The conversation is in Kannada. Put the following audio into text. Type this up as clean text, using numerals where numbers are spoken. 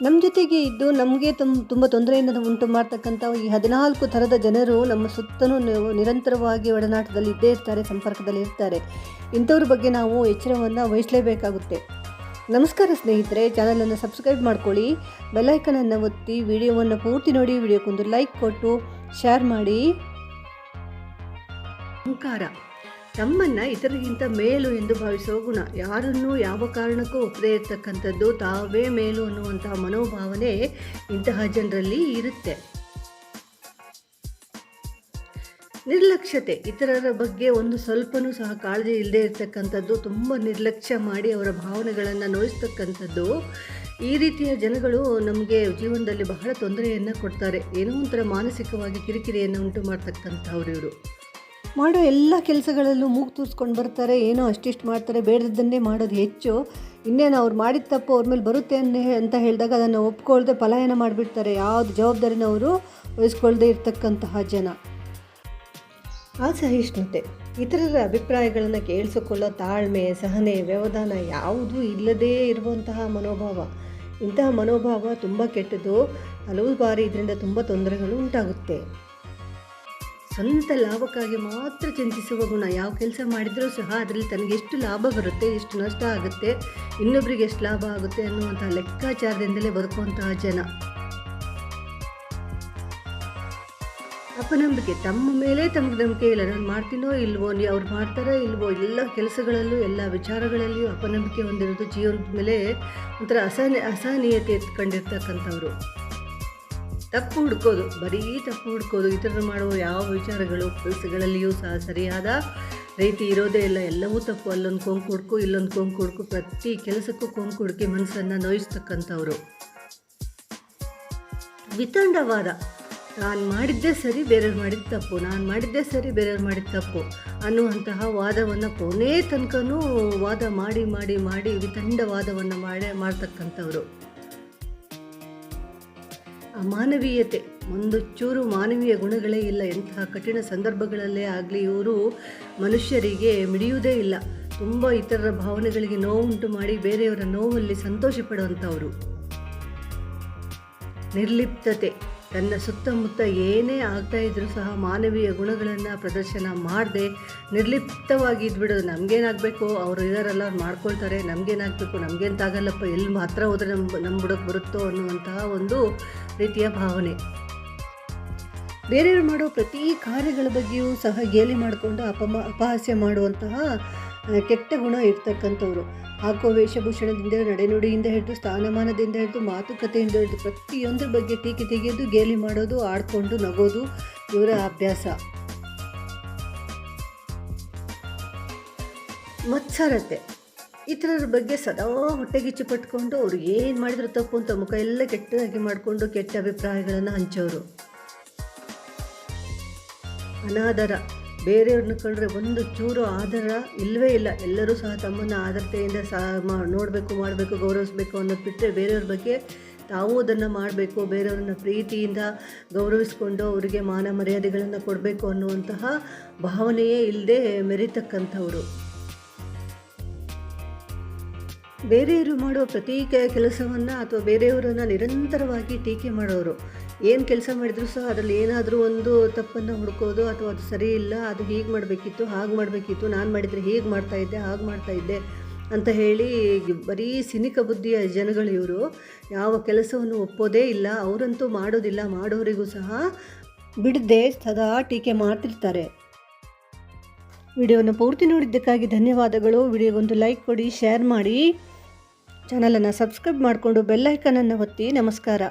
ನಮ್ಮ ಜೊತೆಗೆ ಇದ್ದು ನಮಗೆ ತುಂಬ ತೊಂದರೆಯನ್ನು ಉಂಟು ಮಾಡ್ತಕ್ಕಂಥ ಈ 14 ಥರದ ಜನರು ನಮ್ಮ ಸುತ್ತಲೂ ನಿರಂತರವಾಗಿ ಒಡನಾಟದಲ್ಲಿ ಇದ್ದೇ ಇರ್ತಾರೆ, ಸಂಪರ್ಕದಲ್ಲಿ ಇರ್ತಾರೆ. ಇಂಥವ್ರ ಬಗ್ಗೆ ನಾವು ಎಚ್ಚರವನ್ನು ವಹಿಸಲೇಬೇಕಾಗುತ್ತೆ. ನಮಸ್ಕಾರ ಸ್ನೇಹಿತರೆ, ಚಾನಲನ್ನು ಸಬ್ಸ್ಕ್ರೈಬ್ ಮಾಡ್ಕೊಳ್ಳಿ, ಬೆಲ್ಲೈಕನನ್ನು ಒತ್ತಿ, ವಿಡಿಯೋವನ್ನು ಪೂರ್ತಿ ನೋಡಿ, ವಿಡಿಯೋಕ್ಕೊಂದು ಲೈಕ್ ಕೊಟ್ಟು ಶೇರ್ ಮಾಡಿ. ಅಹಂಕಾರ, ತಮ್ಮನ್ನು ಇತರರಿಗಿಂತ ಮೇಲು ಎಂದು ಭಾವಿಸುವ ಗುಣ. ಯಾರನ್ನೂ ಯಾವ ಕಾರಣಕ್ಕೂ ಒಪ್ಪದೇ ಇರತಕ್ಕಂಥದ್ದು, ತಾವೇ ಮೇಲು ಅನ್ನುವಂತಹ ಮನೋಭಾವನೆ ಇಂತಹ ಜನರಲ್ಲಿ ಇರುತ್ತೆ. ನಿರ್ಲಕ್ಷ್ಯತೆ, ಇತರರ ಬಗ್ಗೆ ಒಂದು ಸ್ವಲ್ಪನೂ ಸಹ ಕಾಳಜಿ ಇಲ್ಲದೆ ಇರತಕ್ಕಂಥದ್ದು, ತುಂಬ ನಿರ್ಲಕ್ಷ್ಯ ಮಾಡಿ ಅವರ ಭಾವನೆಗಳನ್ನು ನೋಯಿಸ್ತಕ್ಕಂಥದ್ದು. ಈ ರೀತಿಯ ಜನಗಳು ನಮಗೆ ಜೀವನದಲ್ಲಿ ಬಹಳ ತೊಂದರೆಯನ್ನು ಕೊಡ್ತಾರೆ. ಏನೋ ಒಂಥರ ಮಾನಸಿಕವಾಗಿ ಕಿರಿಕಿರಿಯನ್ನು ಉಂಟು ಮಾಡ್ತಕ್ಕಂಥವ್ರು ಇವರು. ಮಾಡೋ ಎಲ್ಲ ಕೆಲಸಗಳಲ್ಲೂ ಮೂಗು ತೂರಿಸ್ಕೊಂಡು ಬರ್ತಾರೆ, ಏನೋ ಅಷ್ಟಿಷ್ಟು ಮಾಡ್ತಾರೆ, ಬೇಡದನ್ನೇ ಮಾಡೋದು ಹೆಚ್ಚು. ಇನ್ನೇನು ಅವ್ರು ಮಾಡಿದ ತಪ್ಪು ಅವ್ರ ಮೇಲೆ ಬರುತ್ತೆ ಅಂತ ಹೇಳಿದಾಗ ಅದನ್ನು ಒಪ್ಕೊಳ್ದೆ ಪಲಾಯನ ಮಾಡಿಬಿಡ್ತಾರೆ. ಯಾವುದು ಜವಾಬ್ದಾರಿನ ಅವರು ವಹಿಸ್ಕೊಳ್ದೇ ಇರ್ತಕ್ಕಂತಹ ಜನ. ಅಸಹಿಷ್ಣುತೆ, ಇತರರ ಅಭಿಪ್ರಾಯಗಳನ್ನು ಕೇಳಿಸಿಕೊಳ್ಳೋ ತಾಳ್ಮೆ, ಸಹನೆ, ವ್ಯವಧಾನ ಯಾವುದೂ ಇಲ್ಲದೇ ಇರುವಂತಹ ಮನೋಭಾವ. ಇಂತಹ ಮನೋಭಾವ ತುಂಬ ಕೆಟ್ಟದು. ಹಲವು ಬಾರಿ ಇದರಿಂದ ತುಂಬ ತೊಂದರೆಗಳು ಉಂಟಾಗುತ್ತೆ. ಸ್ವಂತ ಲಾಭಕ್ಕಾಗಿ ಮಾತ್ರ ಚಿಂತಿಸುವ ಗುಣ. ಯಾವ ಕೆಲಸ ಮಾಡಿದರೂ ಸಹ ಅದರಲ್ಲಿ ತನಗೆ ಎಷ್ಟು ಲಾಭ ಬರುತ್ತೆ, ಎಷ್ಟು ನಷ್ಟ ಆಗುತ್ತೆ, ಇನ್ನೊಬ್ಬರಿಗೆ ಎಷ್ಟು ಲಾಭ ಆಗುತ್ತೆ ಅನ್ನುವಂತಹ ಲೆಕ್ಕಾಚಾರದಿಂದಲೇ ಬದುಕುವಂತಹ ಜನ. ಅಪನಂಬಿಕೆ, ತಮ್ಮ ಮೇಲೆ ತಮಗೆ ನಂಬಿಕೆ ಇಲ್ಲ. ನಾನು ಮಾಡ್ತೀನೋ ಇಲ್ವೋ, ಅವ್ರು ಮಾಡ್ತಾರೋ ಇಲ್ವೋ, ಎಲ್ಲ ಕೆಲಸಗಳಲ್ಲೂ ಎಲ್ಲ ವಿಚಾರಗಳಲ್ಲಿಯೂ ಅಪನಂಬಿಕೆ ಹೊಂದಿರೋದು. ಜೀವನದ ಮೇಲೆ ಒಂಥರ ಅಸಹನೀಯತೆ ಎತ್ಕೊಂಡಿರ್ತಕ್ಕಂಥವ್ರು. ತಪ್ಪು ಹುಡ್ಕೋದು, ಬರೀ ತಪ್ಪು ಹುಡ್ಕೋದು. ಇತರರು ಮಾಡುವ ಯಾವ ವಿಚಾರಗಳು ಕೆಲಸಗಳಲ್ಲಿಯೂ ಸಹ ಸರಿಯಾದ ರೀತಿ ಇರೋದೇ ಇಲ್ಲ. ಎಲ್ಲವೂ ತಪ್ಪು. ಅಲ್ಲೊಂದು ಕೊಂಕು ಹುಡ್ಕು, ಇಲ್ಲೊಂದು ಕೊಂಕು ಹುಡ್ಕು, ಪ್ರತಿ ಕೆಲಸಕ್ಕೂ ಕೊಂಕು ಹುಡುಕಿ ಮನಸ್ಸನ್ನು ನೋಯಿಸ್ತಕ್ಕಂಥವ್ರು. ವಿತಂಡವಾದ, ನಾನು ಮಾಡಿದ್ದೇ ಸರಿ, ಬೇರೆಯವ್ರು ಮಾಡಿದ ತಪ್ಪು, ನಾನು ಮಾಡಿದ್ದೇ ಸರಿ, ಬೇರೆಯವ್ರು ಮಾಡಿದ ತಪ್ಪು ಅನ್ನುವಂತಹ ವಾದವನ್ನು ಕೊನೆ ತನಕನೂ ವಾದ ಮಾಡಿ ಮಾಡಿ ಮಾಡಿ ವಿತಂಡವಾದವನ್ನು ಮಾಡ್ತಕ್ಕಂಥವ್ರು. ಅಮಾನವೀಯತೆ, ಒಂದು ಚೂರು ಮಾನವೀಯ ಗುಣಗಳೇ ಇಲ್ಲ. ಎಂತಹ ಕಠಿಣ ಸಂದರ್ಭಗಳಲ್ಲೇ ಆಗಲಿ ಇವರು ಮನುಷ್ಯರಿಗೆ ಮಿಡಿಯುವುದೇ ಇಲ್ಲ. ತುಂಬ ಇತರರ ಭಾವನೆಗಳಿಗೆ ನೋವುಂಟು ಮಾಡಿ ಬೇರೆಯವರ ನೋವಲ್ಲಿ ಸಂತೋಷ ಪಡುವಂಥವರು. ನಿರ್ಲಿಪ್ತತೆ, ತನ್ನ ಸುತ್ತಮುತ್ತ ಏನೇ ಆಗ್ತಾ ಇದ್ರೂ ಸಹ ಮಾನವೀಯ ಗುಣಗಳನ್ನು ಪ್ರದರ್ಶನ ಮಾಡದೆ ನಿರ್ಲಿಪ್ತವಾಗಿ ಇದ್ಬಿಡೋದು. ನಮಗೇನಾಗಬೇಕು, ಅವರು ಇದಾರಲ್ಲ, ಅವ್ರು ಮಾಡ್ಕೊಳ್ತಾರೆ, ನಮಗೇನಾಗಬೇಕು, ನಮಗೇಂತಾಗಲ್ಲಪ್ಪ, ಎಲ್ಲಿ ಮಾತ್ರ ಹೋದರೆ ನಮ್ಮ ಬುಡಕ್ಕೆ ಬರುತ್ತೋ ಅನ್ನುವಂತಹ ಒಂದು ರೀತಿಯ ಭಾವನೆ. ಬೇರೆಯವರು ಮಾಡೋ ಪ್ರತಿ ಕಾರ್ಯಗಳ ಬಗ್ಗೆಯೂ ಸಹ ಗೇಲಿ ಮಾಡಿಕೊಂಡು ಅಪಹಾಸ್ಯ ಮಾಡುವಂತಹ ಕೆಟ್ಟ ಗುಣ ಇರ್ತಕ್ಕಂಥವ್ರು. ಹಾಕೋ ವೇಷಭೂಷಣದಿಂದ, ನಡೆನುಡಿಯಿಂದ ಹಿಡಿದು, ಸ್ಥಾನಮಾನದಿಂದ ಹಿಡಿದು, ಮಾತುಕತೆಯಿಂದ ಹಿಡಿದು ಪ್ರತಿಯೊಂದ್ರ ಬಗ್ಗೆ ಟೀಕೆ ತೆಗೆದು ಗೇಲಿ ಮಾಡೋದು, ಆಡ್ಕೊಂಡು ನಗೋದು ಇವರ ಅಭ್ಯಾಸ. ಮತ್ಸರತೆ, ಇತರರ ಬಗ್ಗೆ ಸದಾ ಹೊಟ್ಟೆಗಿಚ್ಚು ಪಟ್ಕೊಂಡು ಅವ್ರು ಏನು ಮಾಡಿದ್ರು ತಪ್ಪು ಅಂತ ಮುಖ ಎಲ್ಲ ಕೆಟ್ಟದಾಗಿ ಮಾಡಿಕೊಂಡು ಕೆಟ್ಟ ಅಭಿಪ್ರಾಯಗಳನ್ನು ಹಂಚೋರು. ಅನಾದರ, ಬೇರೆಯವ್ರನ್ನ ಕಂಡ್ರೆ ಒಂದು ಚೂರು ಆದರ ಇಲ್ಲವೇ ಇಲ್ಲ. ಎಲ್ಲರೂ ಸಹ ತಮ್ಮನ್ನು ಆದರತೆಯಿಂದ ನೋಡಬೇಕು, ಮಾಡಬೇಕು, ಗೌರವಿಸಬೇಕು ಅನ್ನೋದು ಬಿಟ್ಟರೆ ಬೇರೆಯವ್ರ ಬಗ್ಗೆ ತಾವು ಅದನ್ನು ಮಾಡಬೇಕು, ಬೇರೆಯವ್ರನ್ನ ಪ್ರೀತಿಯಿಂದ ಗೌರವಿಸ್ಕೊಂಡು ಅವರಿಗೆ ಮಾನ ಮರ್ಯಾದೆಗಳನ್ನು ಕೊಡಬೇಕು ಅನ್ನುವಂತಹ ಭಾವನೆಯೇ ಇಲ್ಲದೆ ಮೆರೀತಕ್ಕಂಥವ್ರು. ಬೇರೆಯವರು ಮಾಡುವ ಪ್ರತಿ ಕೆಲಸವನ್ನು ಅಥವಾ ಬೇರೆಯವರನ್ನು ನಿರಂತರವಾಗಿ ಟೀಕೆ ಮಾಡೋರು. ಏನು ಕೆಲಸ ಮಾಡಿದರೂ ಸಹ ಅದರಲ್ಲಿ ಏನಾದರೂ ಒಂದು ತಪ್ಪನ್ನು ಹುಡ್ಕೋದು, ಅಥವಾ ಅದು ಸರಿ ಇಲ್ಲ, ಅದು ಹೀಗೆ ಮಾಡಬೇಕಿತ್ತು, ಹಾಗೆ ಮಾಡಬೇಕಿತ್ತು, ನಾನು ಮಾಡಿದರೆ ಹೀಗೆ ಮಾಡ್ತಾಯಿದ್ದೆ, ಹಾಗೆ ಮಾಡ್ತಾಯಿದ್ದೆ ಅಂತ ಹೇಳಿ ಬರೀ ಸಿನಿಕ ಬುದ್ಧಿಯ ಜನಗಳು ಇವರು. ಯಾವ ಕೆಲಸವನ್ನು ಒಪ್ಪೋದೇ ಇಲ್ಲ, ಅವರಂತೂ ಮಾಡೋದಿಲ್ಲ, ಮಾಡೋರಿಗೂ ಸಹ ಬಿಡದೆ ಸದಾ ಟೀಕೆ ಮಾಡ್ತಿರ್ತಾರೆ. ವಿಡಿಯೋನ ಪೂರ್ತಿ ನೋಡಿದ್ದಕ್ಕಾಗಿ ಧನ್ಯವಾದಗಳು. ವಿಡಿಯೋಗೊಂದು ಲೈಕ್ ಕೊಡಿ, ಶೇರ್ ಮಾಡಿ, ಚಾನಲನ್ನು ಸಬ್ಸ್ಕ್ರೈಬ್ ಮಾಡಿಕೊಂಡು ಬೆಲ್ ಐಕನನ್ನು ಒತ್ತಿ. ನಮಸ್ಕಾರ.